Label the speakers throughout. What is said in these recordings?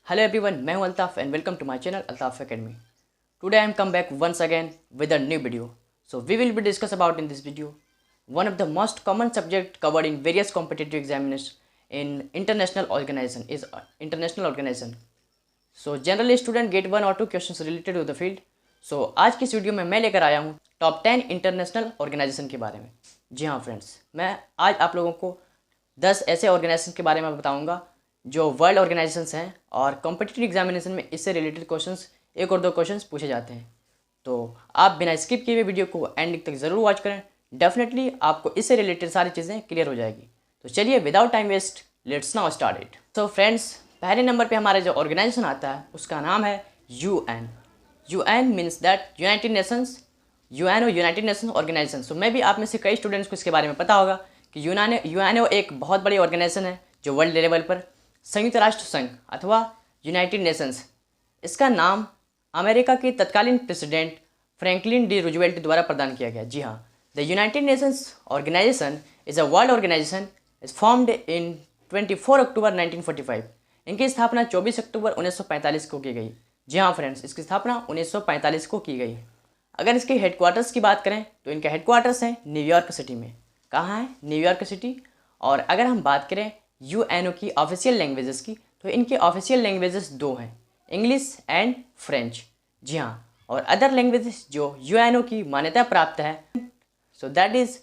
Speaker 1: Hello everyone, मैं हूं Altaf and welcome to my channel Altaf Academy. Today I am come back once again with a new video. So we will be discuss about in this video one of the most common subject covered in various competitive examinations in international organization is international organization. So generally student get one or two questions related to the field. So आज की इस video में मैं लेकर आया हूँ top 10 international organisation के बारे में. जी हाँ फ्रेंड्स, मैं आज आप लोगों को 10 ऐसे ऑर्गेनाइजेशन के बारे में बताऊंगा जो वर्ल्ड ऑर्गेनाइजेशंस हैं और कॉम्पिटिटिव एग्जामिनेशन में इससे रिलेटेड क्वेश्चंस एक और दो क्वेश्चंस पूछे जाते हैं. तो आप बिना स्किप किए हुए वीडियो को एंड तक ज़रूर वॉच करें. डेफिनेटली आपको इससे रिलेटेड सारी चीज़ें क्लियर हो जाएगी. तो चलिए without time waste let's now start it. तो फ्रेंड्स, पहले नंबर पे हमारा जो ऑर्गेनाइजेशन आता है उसका नाम है UN. UN means that United Nations. UNO United Nations Organisation. So मैं भी आप में से कई स्टूडेंट्स को इसके बारे में पता होगा कि यूएनओ एक बहुत बड़ी ऑर्गेनाइजेशन है जो वर्ल्ड लेवल पर संयुक्त राष्ट्र संघ अथवा यूनाइटेड नेशंस, इसका नाम अमेरिका के तत्कालीन प्रेसिडेंट फ्रैंकलिन डी रूजवेल्ट द्वारा प्रदान किया गया. जी हाँ, the United Nations organization is a world organization is formed in 24 October 1945. इनकी स्थापना 24 अक्टूबर 1945 को की गई. जी हाँ फ्रेंड्स, इसकी स्थापना 1945 को की गई. अगर इसके हेडक्वार्टर्स की बात करें तो इनके हेडक्वार्टर्स हैं न्यूयॉर्क सिटी में. कहाँ है? New York city. और अगर हम बात करें यूएनओ की ऑफिशियल लैंग्वेजेस की तो इनकी ऑफिशियल लैंग्वेजेस दो हैं, इंग्लिश एंड फ्रेंच. जी हाँ, और अदर लैंग्वेजेस जो यूएनओ की मान्यता प्राप्त है सो दैट इज़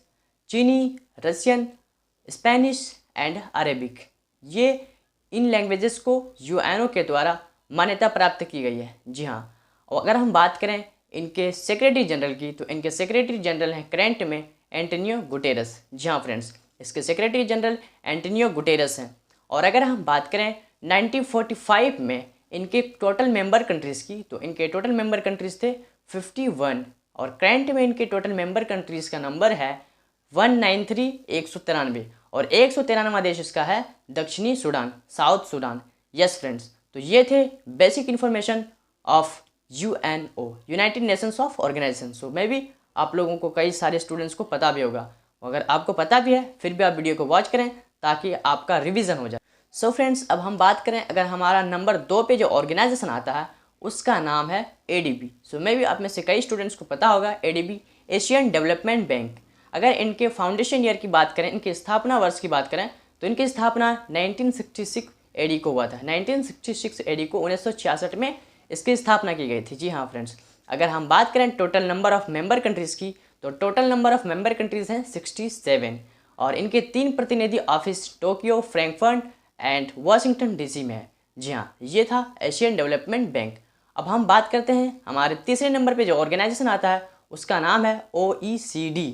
Speaker 1: चीनी, रशियन, स्पेनिश एंड अरेबिक. ये इन लैंग्वेजेस को यूएनओ के द्वारा मान्यता प्राप्त की गई है. जी हाँ, और अगर हम बात करें इनके सेक्रेटरी जनरल की तो इनके सेक्रेटरी जनरल हैं करंट में एंटोनियो गुटेरस. जी हाँ फ्रेंड्स, इसके सेक्रेटरी जनरल एंटोनियो गुटेरस हैं. और अगर हम बात करें 1945 में इनके टोटल मेंबर कंट्रीज़ की तो इनके टोटल मेंबर कंट्रीज़ थे 51 और करंट में इनके टोटल मेंबर कंट्रीज़ का नंबर है 193 193 और 193वां देश इसका है दक्षिणी Sudan, South Sudan. Yes friends, तो ये थे basic information of UNO, United Nations of Organisation. So मे भी आप लोगों को कई सारे स्टूडेंट्स को पता भी होगा. अगर आपको पता भी है फिर भी आप वीडियो को वॉच करें ताकि आपका रिवीजन हो जाए. सो फ्रेंड्स, अब हम बात करें अगर हमारा नंबर 2 पे जो ऑर्गेनाइजेशन आता है उसका नाम है ADB. सो मे भी आप में से कई स्टूडेंट्स को पता होगा ADB, एशियन डेवलपमेंट बैंक. अगर इनके फाउंडेशन ईयर की बात करें, इनके स्थापना वर्ष की बात करें तो इनकी स्थापना 1966 AD को हुआ था. 1966 AD को 1966 में इसकी स्थापना की गई थी. जी हाँ फ्रेंड्स, अगर हम बात करें total number of member countries की तो total number of member countries हैं 67 और इनके 3 प्रतिनिधि office Tokyo, Frankfurt and Washington DC में है. जी हाँ, ये था एशियन डेवलपमेंट बैंक. अब हम बात करते हैं हमारे तीसरे नंबर पे जो ऑर्गेनाइजेशन आता है उसका नाम है OECD.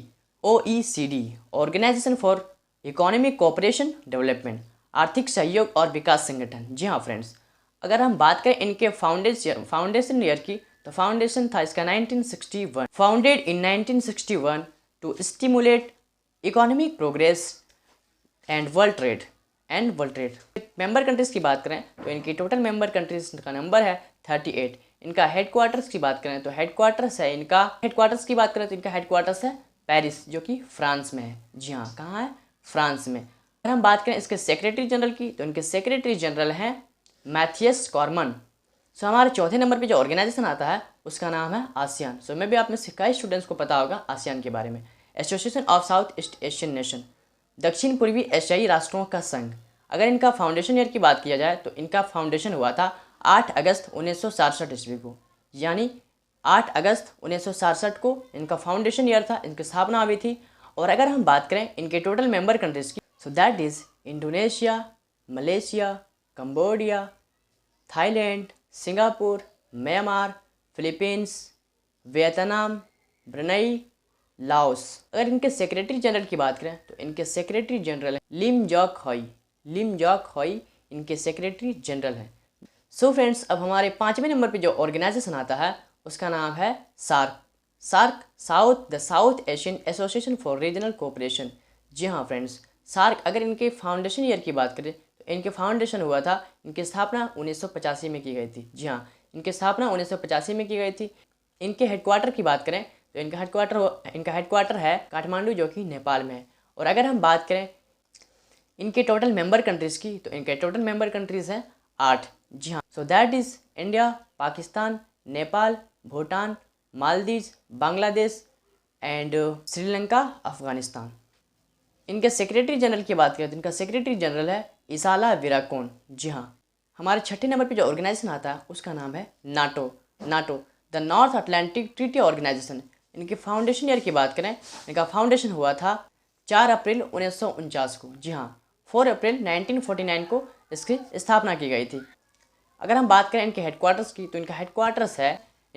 Speaker 1: OECD organization for economic cooperation development, आर्थिक सहयोग और विकास संगठन. जी हाँ फ्रेंड्स, अगर हम बात करें इनके फाउंडेशन ईयर की तो फाउंडेशन था इसका 1961. Founded in 1961 to stimulate economic progress and world trade. Member countries की बात करें तो इनकी टोटल मेंबर कंट्रीज़ का नंबर है 38. इनका हेडक्वार्टर्स की बात करें तो हेडक्वार्टर्स है पेरिस जो कि फ्रांस में है. जी हाँ, कहाँ है? फ्रांस में. अगर हम बात करें इसके सेक्रेटरी जनरल की तो इनके सेक्रेटरी जनरल हैं मैथियस कॉर्मन. सो हमारे चौथे नंबर पे जो ऑर्गेनाइजेशन आता है उसका नाम है आसियान. सो मैं भी आप में से कई स्टूडेंट्स को पता होगा आसियान के बारे में. Association of south east Asian nation, दक्षिण पूर्वी एशियाई राष्ट्रों का संघ. अगर इनका फाउंडेशन ईयर की बात किया जाए तो इनका फाउंडेशन हुआ था 8 अगस्त 1967 ईस्वी को. यानी 8 अगस्त 1967 को इनका फाउंडेशन ईयर था, इनकी स्थापना हुई थी. और अगर हम बात करें इनके टोटल मेंबर कंट्रीज़ की so that is Indonesia, Malaysia, Cambodia, Thailand, Singapore, Myanmar, Philippines, Vietnam, Brunei, Laos. अगर इनके सेक्रेटरी जनरल की बात करें तो इनके सेक्रेटरी जनरल हैं लिम जॉक हॉई इनके सेक्रेटरी जनरल हैं. सो फ्रेंड्स, अब हमारे 5वें नंबर पे जो ऑर्गेनाइजेशन आता है उसका नाम है SAARC, the South Asian Association for Regional Cooperation. जी हाँ फ्रेंड्स, सार्क अगर इनके फाउंडेशन ईयर की बात करें तो इनके फाउंडेशन हुआ था, इनकी स्थापना 1985 में की गई थी. जी हाँ, इनकी स्थापना 1985 में की गई थी. इनके हेडक्वार्टर की बात करें तो इनका हेडक्वार्टर है काठमांडू जो कि नेपाल में है. और अगर हम बात करें इनके टोटल मेंबर कंट्रीज़ की तो इनके टोटल मेंबर कंट्रीज़ हैं 8. जी हाँ, so that is India, Pakistan, Nepal, Bhutan, Maldives, Bangladesh and Sri Lanka, Afghanistan. इनके सेक्रेटरी जनरल की बात करें तो इनका सेक्रेटरी जनरल है इसाला विराकोन। जी हाँ, हमारे छठे नंबर पे जो ऑर्गेनाइजेशन आता है उसका नाम है NATO. NATO the North Atlantic Treaty Organization. इनके फाउंडेशन ईयर की बात करें, इनका फाउंडेशन हुआ था 4 अप्रैल 1949 को। जी हाँ, 4 अप्रैल 1949 को इसकी स्थापना की गई थी। अगर हम बात करें इनके हेडक्वार्टर्स की तो इनके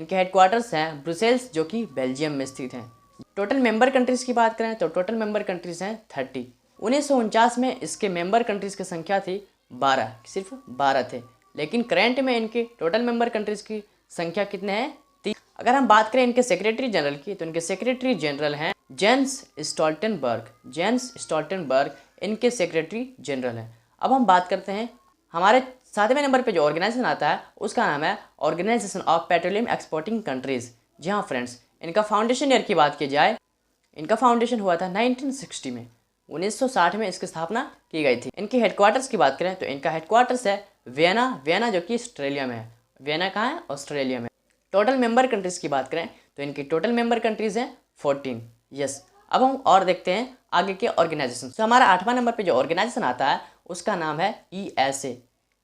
Speaker 1: हेडक्वार्टर्स हैं ब्रुसेल्स, जो कि बेल्जियम में स्थित हैं। टोटल मेंबर कंट्रीज़ की बात करें तो टोटल मेंबर कंट्रीज़ हैं 30। 1949 में इसके मेंबर कंट्रीज़ की संख्या थी 12, सिर्फ 12 थे, लेकिन करेंट में इनके टोटल मेंबर कंट्रीज़ की संख्या कितने हैं? 3। अगर हम बात करें इनके सेक्रेटरी जनरल की तो इनके सेक्रेटरी जनरल हैं जेंस स्टोल्टनबर्ग इनके सेक्रेटरी जनरल हैं। अब हम बात करते हैं हमारे 7वें नंबर पे जो ऑर्गेनाइजेशन आता है उसका नाम है Organisation of Petroleum Exporting Countries. जी हाँ फ्रेंड्स, इनका फाउंडेशन ईयर की बात की जाए, इनका फाउंडेशन हुआ था 1960 में। 1960 में इसकी स्थापना की गई थी। इनके हेडक्वार्टर्स की बात करें तो इनका हेडक्वार्टर्स है वियना, जो कि ऑस्ट्रेलिया में है। वियना कहाँ है? ऑस्ट्रेलिया में। टोटल मेंबर कंट्रीज़ की बात करें तो इनकी टोटल मेंबर कंट्रीज़ हैं 14। यस, अब हम और देखते हैं आगे के ऑर्गेनाइजेशन। तो हमारा 8वां नंबर पे जो ऑर्गेनाइजेशन आता है उसका नाम है ESA,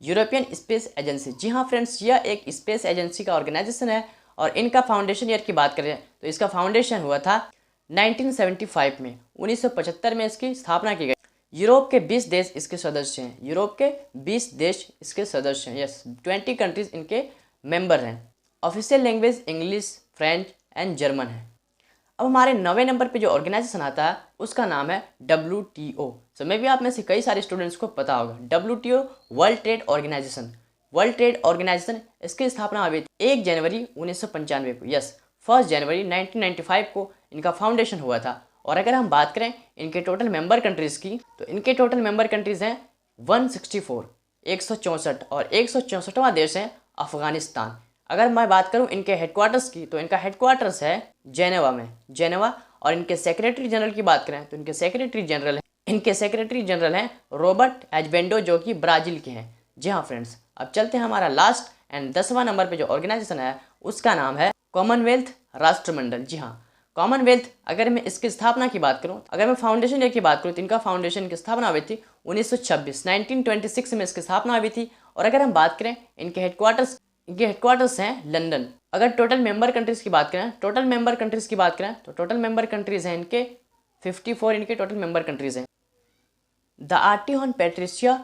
Speaker 1: यूरोपियन स्पेस एजेंसी। जी हाँ फ्रेंड्स, यह एक स्पेस एजेंसी का ऑर्गेनाइजेशन है और इनका फाउंडेशन ईयर की बात करें तो इसका फाउंडेशन हुआ था 1975 में। 1975 में इसकी स्थापना की गई। यूरोप के 20 देश इसके सदस्य हैं। यूरोप के 20 देश इसके सदस्य हैं। यस, 20 कंट्रीज इनके मेंबर हैं। Official language English, French and German है। अब हमारे 9वें नंबर पे जो ऑर्गेनाइजेशन आता है उसका नाम है WTO। सो मे भी आप में से कई सारे स्टूडेंट्स को पता होगा WTO, वर्ल्ड ट्रेड ऑर्गेनाइजेशन। इसकी स्थापना हुई थी 1 जनवरी 1995 को। यस, 1 जनवरी 1995 को इनका फाउंडेशन हुआ था। और अगर हम बात करें इनके टोटल मेंबर कंट्रीज़ की तो इनके टोटल मेंबर कंट्रीज़ हैं 164, 164, और 164वां देश है अफगानिस्तान। अगर मैं बात करूं इनके हेडक्वार्टर्स की तो इनका हेडक्वार्टर्स है जेनेवा। और इनके सेक्रेटरी जनरल की बात करें तो इनके सेक्रेटरी जनरल हैं रॉबर्ट एजबेंडो, जो कि ब्राज़ील के हैं। जी हाँ फ्रेंड्स, अब चलते हैं हमारा लास्ट एंड 10वां नंबर पे जो ऑर्गेनाइजेशन है उसका नाम है कॉमनवेल्थ राष्ट्रमंडल। जी हाँ, कॉमनवेल्थ। अगर मैं इसकी स्थापना की बात करूं, अगर मैं फाउंडेशन ईयर की बात करूं तो इनका फाउंडेशन की स्थापना हुई थी 1926 में इसकी स्थापना हुई थी। और अगर हम बात करें इनके हेडक्वार्टर्स हैं लंदन। अगर टोटल मेंबर कंट्रीज़ की बात करें तो टोटल मेंबर कंट्रीज़ हैं इनके 54। इनके टोटल मेंबर कंट्रीज़ हैं। The Rt Hon Patricia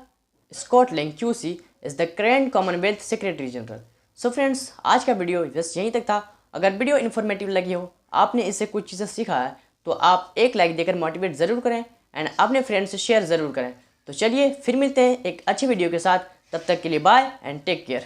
Speaker 1: Scotland KC is the current Commonwealth secretary general. So friends, आज का वीडियो बस यहीं तक था। अगर वीडियो इन्फॉर्मेटिव लगी हो, आपने इससे कुछ चीज़ें सीखा है, तो आप एक लाइक देकर मोटिवेट ज़रूर करें एंड अपने फ्रेंड्स से शेयर ज़रूर करें। तो चलिए फिर मिलते हैं एक अच्छी वीडियो के साथ। तब तक के लिए बाय एंड टेक केयर।